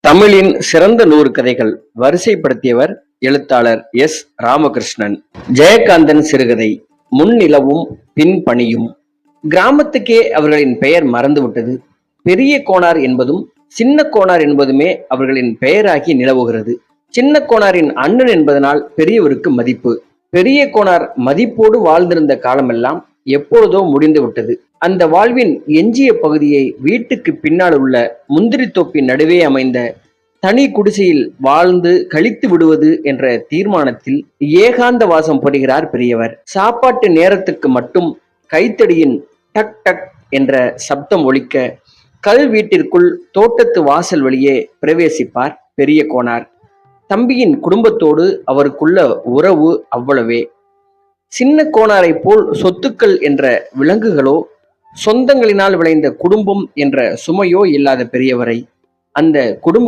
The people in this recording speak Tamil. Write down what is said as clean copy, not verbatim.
தமிழின் சிறந்த 100 கதைகள் வரிசைப்படுத்தியவர் எழுத்தாளர் எஸ். ராமகிருஷ்ணன். ஜெயகாந்தன் சிறுகதை முன்னிலவும் பின்பணியும். கிராமத்துக்கே அவர்களின் பெயர் மறந்துவிட்டது. பெரிய கோனார் என்பதும் சின்ன கோனார் என்பதுமே அவர்களின் பெயராகி நிலவுகிறது. சின்ன கோனாரின் அண்ணன் என்பதனால் பெரியவருக்கு மதிப்பு. பெரிய கோனார் மதிப்போடு வாழ்ந்திருந்த காலமெல்லாம் எப்பொழுதோ முடிந்து விட்டது. அந்த வாழ்வின் எஞ்சிய பகுதியை வீட்டுக்கு பின்னால் உள்ள முந்திரி தோப்பின் நடுவே அமைந்த தனி குடிசையில் வாழ்ந்து கழித்து விடுவது என்ற தீர்மானத்தில் ஏகாந்த வாசம் புரிகிறார் பெரியவர். சாப்பாட்டு நேரத்துக்கு மட்டும் கைத்தடியின் டக் டக் என்ற சப்தம் ஒலிக்க கல் வீட்டிற்குள் தோட்டத்து வாசல் வழியே பிரவேசிப்பார் பெரிய கோனார். தம்பியின் குடும்பத்தோடு அவருக்குள்ள உறவு அவ்வளவே. சின்ன கோனாரை போல் சொத்துக்கள் என்ற விலங்குகளோ சொந்தங்களினால் விளைந்த குடும்பம் என்ற சுமையோ இல்லாத பெரியவரை அந்த குடும்ப